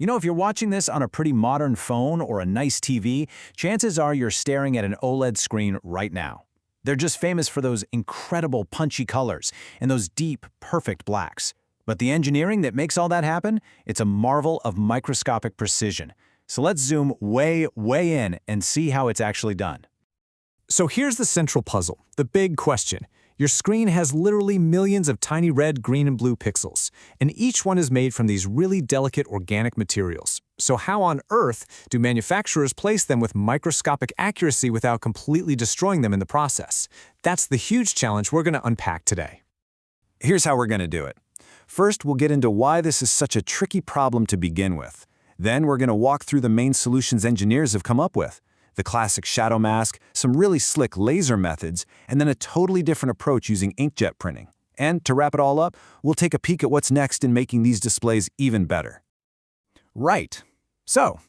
You know, if you're watching this on a pretty modern phone or a nice TV, chances are you're staring at an OLED screen right now. They're just famous for those incredible punchy colors and those deep, perfect blacks. But the engineering that makes all that happen, it's a marvel of microscopic precision. So let's zoom way in and see how it's actually done. So here's the central puzzle, the big question. Your screen has literally millions of tiny red, green, and blue pixels, and each one is made from these really delicate organic materials. So how on earth do manufacturers place them with microscopic accuracy without completely destroying them in the process? That's the huge challenge we're going to unpack today. Here's how we're going to do it. First, we'll get into why this is such a tricky problem to begin with. Then we're going to walk through the main solutions engineers have come up with. The classic shadow mask, some really slick laser methods, and then a totally different approach using inkjet printing. And to wrap it all up, we'll take a peek at what's next in making these displays even better. Right. So,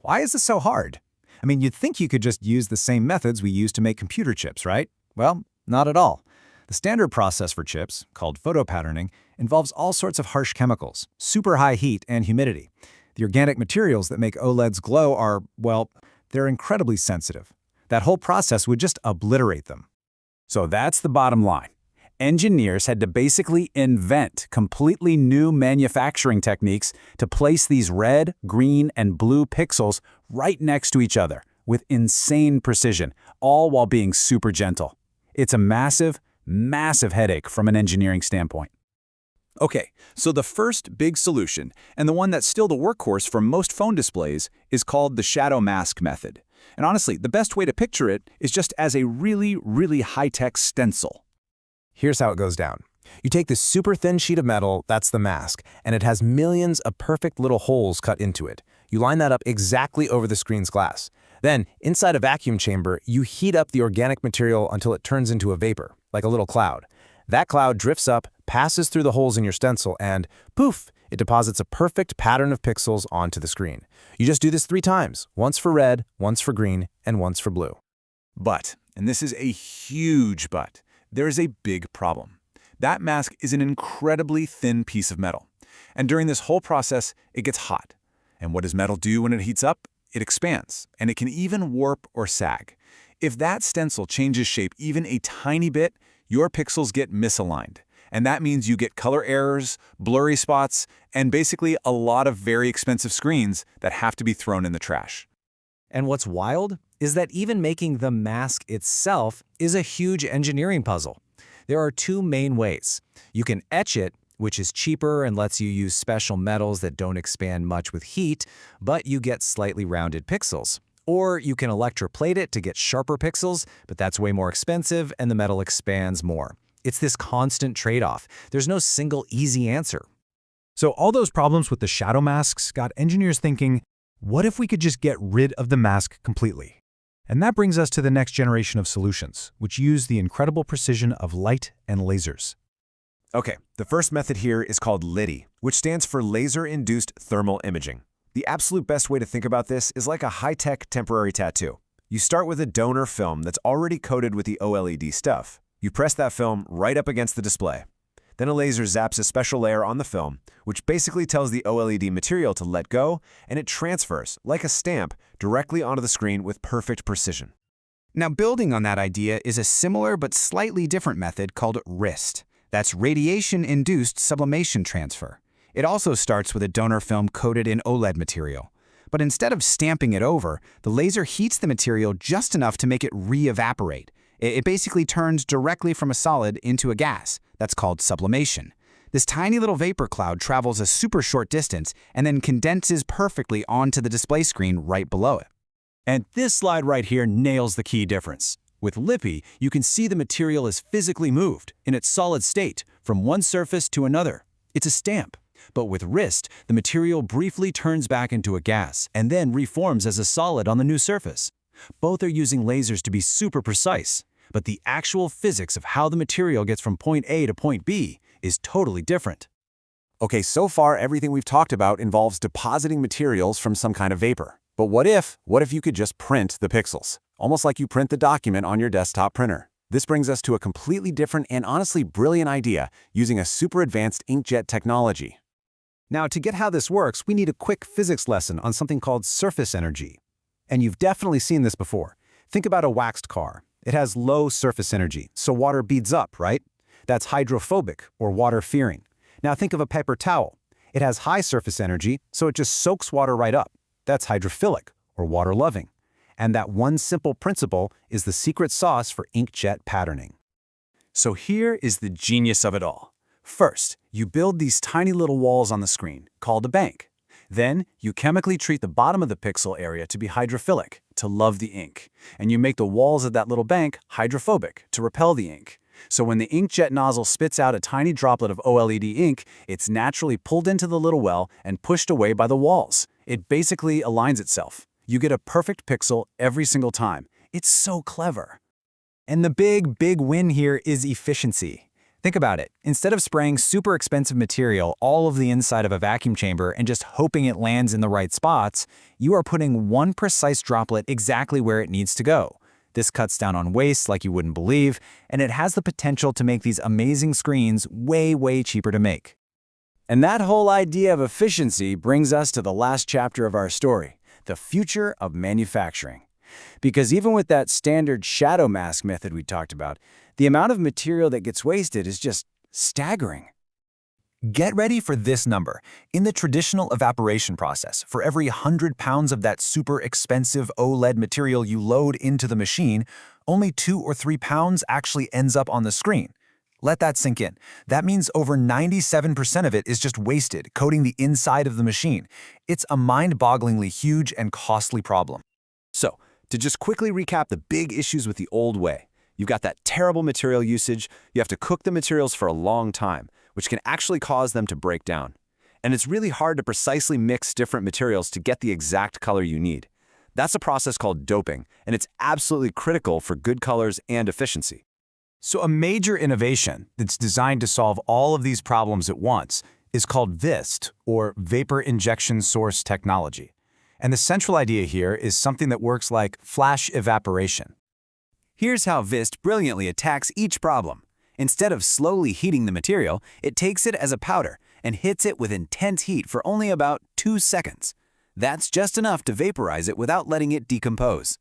why is this so hard? I mean, you'd think you could just use the same methods we use to make computer chips, right? Well, not at all. The standard process for chips, called photopatterning, involves all sorts of harsh chemicals, super high heat and humidity. The organic materials that make OLEDs glow are, well, they're incredibly sensitive. That whole process would just obliterate them. So that's the bottom line. Engineers had to basically invent completely new manufacturing techniques to place these red, green, and blue pixels right next to each other with insane precision, all while being super gentle. It's a massive headache from an engineering standpoint. Okay, so the first big solution, and the one that's still the workhorse for most phone displays, is called the shadow mask method. And honestly, the best way to picture it is just as a really high-tech stencil. Here's how it goes down. You take this super thin sheet of metal, that's the mask, and it has millions of perfect little holes cut into it. You line that up exactly over the screen's glass. Then, inside a vacuum chamber, you heat up the organic material until it turns into a vapor, like a little cloud. That cloud drifts up, passes through the holes in your stencil, and poof, it deposits a perfect pattern of pixels onto the screen. You just do this 3 times, once for red, once for green, and once for blue. But, and this is a huge but, there is a big problem. That mask is an incredibly thin piece of metal. And during this whole process, it gets hot. And what does metal do when it heats up? It expands, and it can even warp or sag. If that stencil changes shape even a tiny bit, your pixels get misaligned. And that means you get color errors, blurry spots, and basically a lot of very expensive screens that have to be thrown in the trash. And what's wild is that even making the mask itself is a huge engineering puzzle. There are 2 main ways. You can etch it, which is cheaper and lets you use special metals that don't expand much with heat, but you get slightly rounded pixels. Or you can electroplate it to get sharper pixels, but that's way more expensive and the metal expands more. It's this constant trade-off. There's no single easy answer. So all those problems with the shadow masks got engineers thinking, what if we could just get rid of the mask completely? And that brings us to the next generation of solutions, which use the incredible precision of light and lasers. Okay, the first method here is called LITI, which stands for Laser-Induced Thermal Imaging. The absolute best way to think about this is like a high-tech temporary tattoo. You start with a donor film that's already coated with the OLED stuff. You press that film right up against the display. Then a laser zaps a special layer on the film, which basically tells the OLED material to let go, and it transfers, like a stamp, directly onto the screen with perfect precision. Now, building on that idea is a similar but slightly different method called RIST. That's Radiation-Induced Sublimation Transfer. It also starts with a donor film coated in OLED material. But instead of stamping it over, the laser heats the material just enough to make it re-evaporate. It basically turns directly from a solid into a gas. That's called sublimation. This tiny little vapor cloud travels a super short distance and then condenses perfectly onto the display screen right below it. And this slide right here nails the key difference. With LITI, you can see the material is physically moved, in its solid state, from one surface to another. It's a stamp. But with RIST, the material briefly turns back into a gas and then reforms as a solid on the new surface. Both are using lasers to be super precise, but the actual physics of how the material gets from point A to point B is totally different. Okay, so far everything we've talked about involves depositing materials from some kind of vapor. But what if you could just print the pixels? Almost like you print the document on your desktop printer. This brings us to a completely different and honestly brilliant idea using a super advanced inkjet technology. Now, to get how this works, we need a quick physics lesson on something called surface energy. And you've definitely seen this before. Think about a waxed car. It has low surface energy, so water beads up, right? That's hydrophobic, or water-fearing. Now think of a paper towel. It has high surface energy, so it just soaks water right up. That's hydrophilic, or water-loving. And that one simple principle is the secret sauce for inkjet patterning. So here is the genius of it all. First, you build these tiny little walls on the screen, called a bank. Then, you chemically treat the bottom of the pixel area to be hydrophilic, to love the ink. And you make the walls of that little bank hydrophobic, to repel the ink. So when the inkjet nozzle spits out a tiny droplet of OLED ink, it's naturally pulled into the little well and pushed away by the walls. It basically aligns itself. You get a perfect pixel every single time. It's so clever. And the big win here is efficiency. Think about it. Instead of spraying super expensive material all over the inside of a vacuum chamber and just hoping it lands in the right spots, you are putting one precise droplet exactly where it needs to go. This cuts down on waste like you wouldn't believe, and it has the potential to make these amazing screens way cheaper to make. And that whole idea of efficiency brings us to the last chapter of our story, the future of manufacturing. Because even with that standard shadow mask method we talked about, the amount of material that gets wasted is just staggering. Get ready for this number. In the traditional evaporation process, for every 100 pounds of that super expensive OLED material you load into the machine, only 2 or 3 pounds actually ends up on the screen. Let that sink in. That means over 97% of it is just wasted, coating the inside of the machine. It's a mind-bogglingly huge and costly problem. So, to just quickly recap the big issues with the old way, you've got that terrible material usage, you have to cook the materials for a long time, which can actually cause them to break down. And it's really hard to precisely mix different materials to get the exact color you need. That's a process called doping, and it's absolutely critical for good colors and efficiency. So a major innovation that's designed to solve all of these problems at once is called VIST, or Vapor Injection Source Technology. And the central idea here is something that works like flash evaporation. Here's how VIST brilliantly attacks each problem. Instead of slowly heating the material, it takes it as a powder and hits it with intense heat for only about 2 seconds. That's just enough to vaporize it without letting it decompose.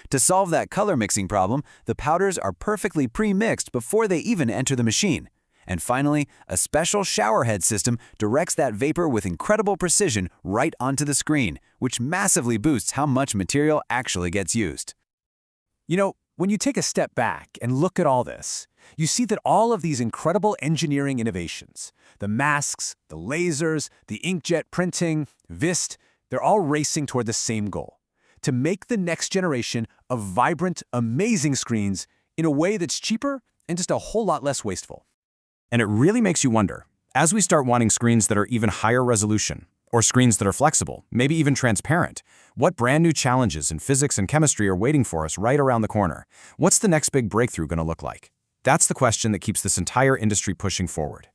To solve that color mixing problem, the powders are perfectly pre-mixed before they even enter the machine. And finally, a special showerhead system directs that vapor with incredible precision right onto the screen, which massively boosts how much material actually gets used. You know, when you take a step back and look at all this, you see that all of these incredible engineering innovations, the masks, the lasers, the inkjet printing, VIST, they're all racing toward the same goal: to make the next generation of vibrant, amazing screens in a way that's cheaper and just a whole lot less wasteful. And it really makes you wonder, as we start wanting screens that are even higher resolution, or screens that are flexible, maybe even transparent, what brand new challenges in physics and chemistry are waiting for us right around the corner? What's the next big breakthrough going to look like? That's the question that keeps this entire industry pushing forward.